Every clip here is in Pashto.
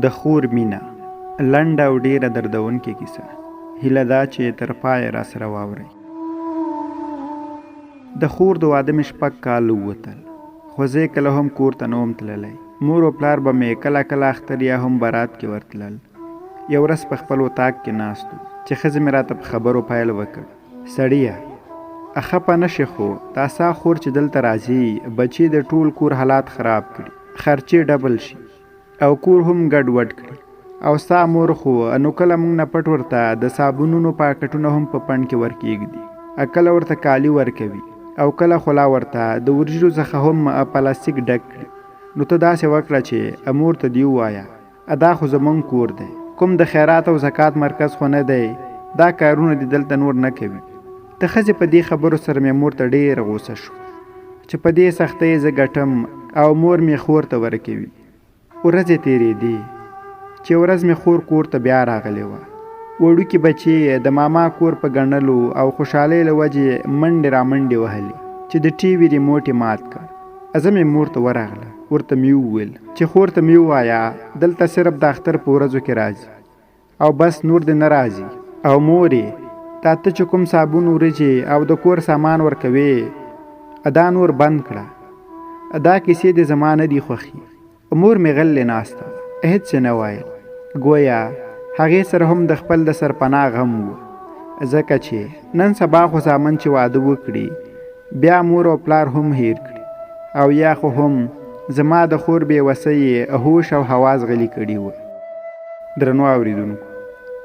د خور مینه لنډه او ډیره دردونکې کیسه. هیله دا چې تر پایه راسره واورئ. د خور د واده مې 6 کاله ووتل، خو زه کله هم کور ته نه وم تللی. مور او پلار به مې کله کله اختر یا هم برات کې ورتلل. یو ورځ په خپل اتاق کې ناست وو چې ښځې مې راته په خبرو پیل وکړ. سړیه خفه نه شې، خو تا ستا خور چې دلته راځي بچي د ټول کور حالات خراب کړي، خرچې ډبل شي او کور هم ګډوډ کړي. او ستا مور خو نو کله موږ نه پټ ورته د صابونونو پاکټونه هم په پنډ کې ورکېږدي، کله ورته کالي ورکوي او کله خلا ورته د ورجو څخه هم پلاستیک ډک کړي. نو ته داسې وکړه چې مور ته دې ووایه دا خو زموږ کور دی، کوم د خیرات او زکات مرکز خو نه دی، دا کارونه دې دلته نور نه کوي. د ښځې په دې خبرو سره مې مور ته ډېره غوسه شو چې په دې سختۍ زه ګټم او مور مې خور ته ورکوي. ورځې تېرېدې چې ورځ مې خور کور ته بیا راغلی وه. وړوکي بچې د ماما کور په ګڼلو او خوشحالۍ له وجې منډې رامنډې وهلې چې د ټي وي ریموټ یې مات کړ. زه مې مور ته ورغله، ورته مې وویل چې خور ته مې ووایه دلته صرف د اختر په ورځو کې راځي او بس نور دې نه راځي. او مورې تا ته چې کوم صابون ورجې او د کور سامان ورکوې دا نور بند کړه. دا کیسې دې زما نه دي خوښي. مور مې غلې ناسته، هېڅ څه نه ویل، ګویا هغې سره هم د خپل د سرپناه غم و، ځکه چې نن سبا خو زامن چې واده وکړي بیا مور او پلار هم هیر کړي او یا خو هم زما د خور بې وسۍ هوش او حواس غلي کړي وه. درنو اورېدونکو،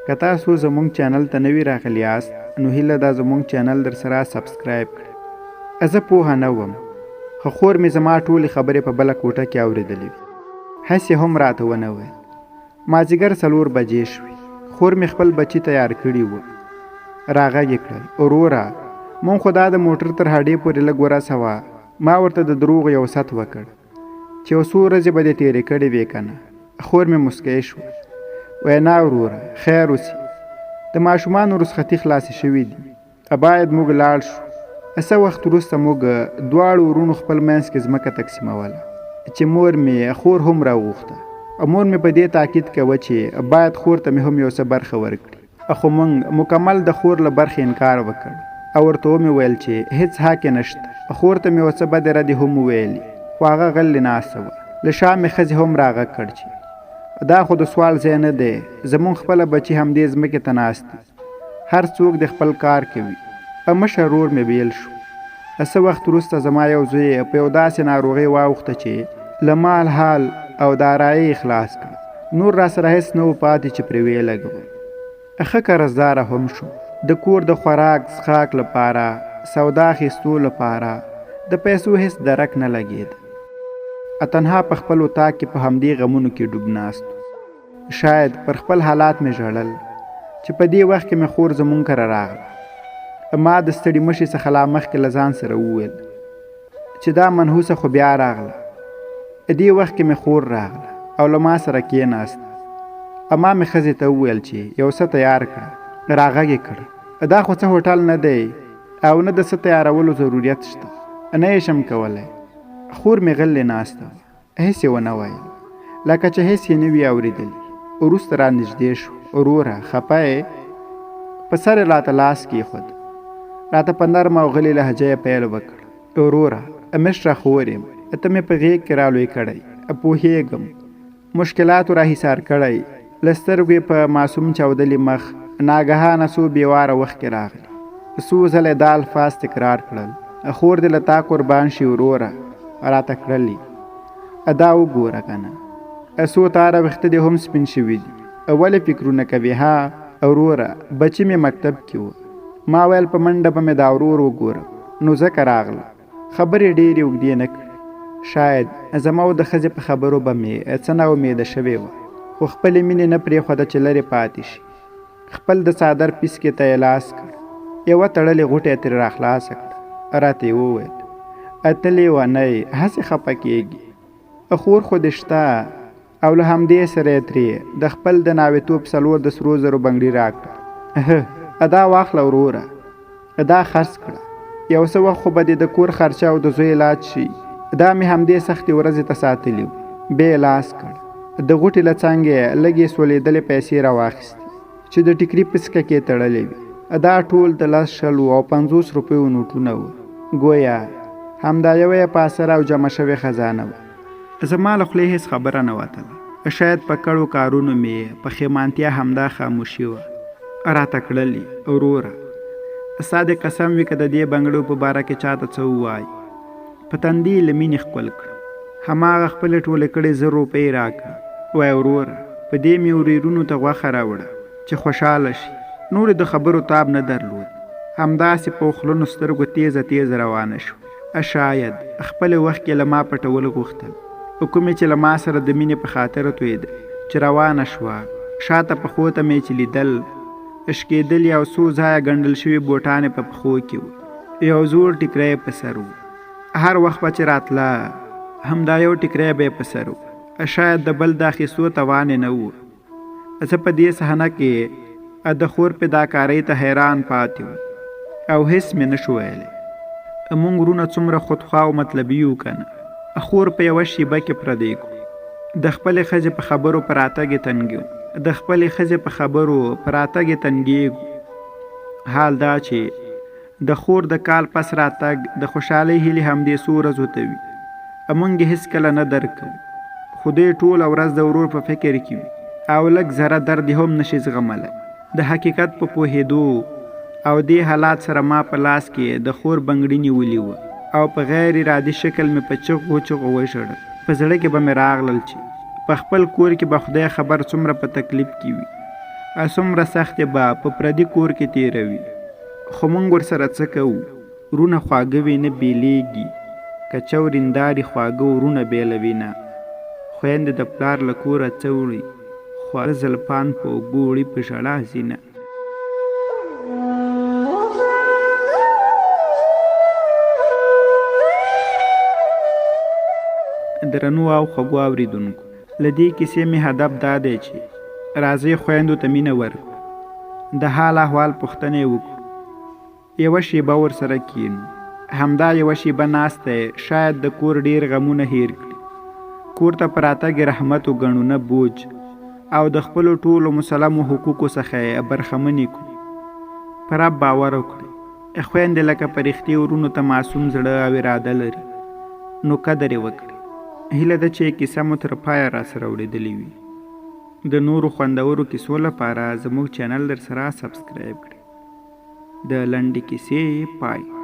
که تاسو زموږ چینل ته نوي راغلي یاست نو هیله دا زموږ چینل در سره سبسکرایب کړئ. زه پوهه نه وم، خو خور مې زما ټولې خبرې په بله کوټه کې اورېدلې وې، هسې هم راته ونه ویل. مازدیګر 4 بجې شوې، خور مې خپل بچي تیار کړي وو. راغږ یې کړل، وروره مونږ خو دا د موټر تر هډې پورې لږ ورسوه. ما ورته د دروغ یو ست وکړ چې یو څو ورځې به دې تېرې کړې وې که نه. خور مې مسکی شوه، وایي نه وروره خیر اوسي، د ماشومانو رخصتي خلاصې شوي دي، باید موږ لاړ شو. څه وخت وروسته موږ دواړو ورونو خپل منځ کې ځمکه تقسیموله چې مور مې خور هم راوغوښته. مور مې په دې تاکید کوه چې باید خور ته مې هم یو څه برخه ورکړي. خو موږ مکمل د خور له برخې انکار وکړ او ورته ومې ویل چې هېڅ حق یې نشته. خور ته مې څه بدې ردې هم وویلې، خو هغه غلې ناسته وه. له شا مې ښځې هم راغږ کړ چې دا خو د سوال ځای نه دی، زموږ خپله بچي همدې ځمکې ته ناست دي، هر څوک د خپل کار کوي. مشر ورور مې بیل شو. څه وخت وروسته زما یو زوی په یو داسې ناروغۍ واوښته چې له مال حال او دارایۍ خلاص کړ. نور را سره هېڅ نه و پاتې چې پرې ویلګوم. ښه قرضداره هم شو، د کور د خوراک څښاک لپاره، سودا اخیستو لپاره د پیسو هېڅ درک نه لګېد. تنها په خپل اتاق کې په همدې غمونو کې ډوب ناست. شاید پر خپل حالات مې ژړل چې په دې وخت کې مې خور زمونږ کره راغله. ما د ستړي مشي څخه لا مخکې له ځان سره وویل چې دا منحوسه خو بیا راغله. دې وخت کې مې خور راغله او له ما سره کېناسته. ما مې ښځې ته وویل چې یو څه تیار کړه. راغږ یې کړ، دا خو څه هوټل نه دی او نه د څه تیارولو ضرورت شته، نه یې شم کولی. خور مې غلې ناسته وه، هېڅ یې ونه ویل، لکه چې هېڅ یې نه وي اورېدلي. وروسته را نږدې شو، وروره خفه یې؟ په سر یې راته لاس کېښود، راته په نرمه او غلې لهجه یې پیل وکړ. وروره مشره خور یم، ته مې په غېږ کې رالوی کړی، پوهېږم مشکلاتو راحصار کړی. له سترګو یې په معصوم چاودلي مخ ناګهانه څو بېواره وخت کې راغلی. څو ځله دا الفاظ تکرار کړل، خور دې له تا قربان شي وروره، راته کړلي. دا وګوره که نه، څو تاره ویښته دې هم سپین شوي دي، ولې فکرونه کوې؟ ها وروره بچي مې مکتب کې و، ما ویل په منډه به مې دا ورور وګورم، نو ځکه راغله. خبرې ډېرې اوږدې نه کړې. شاید زما او د ښځې په خبرو به مې څه نا امیده شوې وه، خو خپلې مینې نه پرېښوده چې لرې پاتې شي. خپل د څادر پیسکې ته یې لاس کړ، یوه تړلې غوټه یې ترې راخلاصه کړه. راته یې وویل ته لیونی هسې خفه کېږي، خور خو دې شته. او له همدې سره یې ترې د خپل د ناوېتوب 4 د سرو زرو بنګړي راکړه. دا واخله وروره، دا خرڅ کړه، یو څه وخت خو به دې د کور خرچه او د زوی علاج شي. دا مې همدې سختې ورځې ته ساتلي و، بې لاس کړ. د غوټې له څانګې لږې سولېدلې پیسې راواخیستې چې د ټیکري په سکه کې تړلې وې. دا ټول د 10 شلو او 50 روپیو نوټونه وو. ګویا همدا یوه یې په اثر او جمع شوې خزانه وه. زما له خولې هېڅ خبره نه وتله. شاید په کړو کارونو مې په خیمانتیا همدا خاموشي وه راته کړلې. وروره ستا دې قسم وي که د دې بنګړو په باره کې چاته څه ووایي. په تندي یې له مینې ښکل کړه. هماغه خپلې ټولې کړې 1000 روپۍ راکړه. وایه وروره په دې مې ورېرونو ته غوښه راوړه چې خوشحاله شي. نورې د خبرو تاب نه درلود. همداسې په خلونو سترګو تیزه تیزه روانه شو. شاید خپل وخت کې له ما پټول غوښتل. کومې چې له ما سره د مینې په خاطر تویده چې روانه شوه. شاته پښو ته مې چې لیدل اشکېدلې او څو ځایه ګنډل شوي بوټانې په پښو کې وو. یو زوړ ټیکری په سر و. هر وخت به چې راتله همدا یو ټیکری به یې په سر و. شاید د بل د اخیستو توان یې نه و. زه په دې صحنه کې د خور پیداکارۍ ته حیران پاتې وم او هېڅ مې نه شو ویلی. موږ وروڼه څومره خودخوا او مطلبي یو که نه. خور په یوه شیبه کې پردی کړو. د خپلې ښځې په خبرو په راتګ یې تنګیو. د خپلې ښځې په خبرو په راتګ یې تنګیږو. حال دا چې د خور د کال پس راتګ د خوشحالۍ هیلې همدې څو ورځو ته وي. موږ یې هېڅکله نه درک کوو. خو دوی ټوله ورځ د ورور په فکر کې وي او لږ ذره درد یې هم نشي زغملی. د حقیقت په پوهېدو او دې حالات سره ما په لاس کې د خور بنګړي نیولي وه او په غیر ارادي شکل مې په چغو چغو وژړل. په زړه کې به مې راغلل چې په خپل کور کې به خدای خبر څومره په تکلیف کې وي او څومره سختې به په پردي کور کې تېروي. خو موږ ورسره څه کوو؟ ورونه خواږه وي نه بېلېږي. که چورنداري خواږه ورونه بېلوي نه. خویندې د پلار له کوره څه وړي؟ خواره زلفان په اوږو وړي په ژړا ځینه. درنو او خوږو اورېدونکو، له دې کیسې مې هدف دا دی چې راځئ خویندو ته مینه ورکړو. د حال احوال پوښتنې وکړو. یوه شیبه ورسره کښېنو. همدا یوه شیبه ناسته شاید د کور ډېر غمونه هیر کړي. کور ته په راتګ رحمت وګڼو نه بوج او د خپلو ټولو مسلمو حقوقو څخه یې برخمنې کړو. په رب باور وکړئ خویندې لکه په رښتې ورونو ته معصوم زړه او اراده لري. نو قدر یې وکړئ. هیله ده چې کیسه مو تر پایه راسره اورېدلې وي. د نورو خوندورو کیسو لپاره زموږ چینل در سره سبسکرایب کړئ. د لنډې کیسې پای.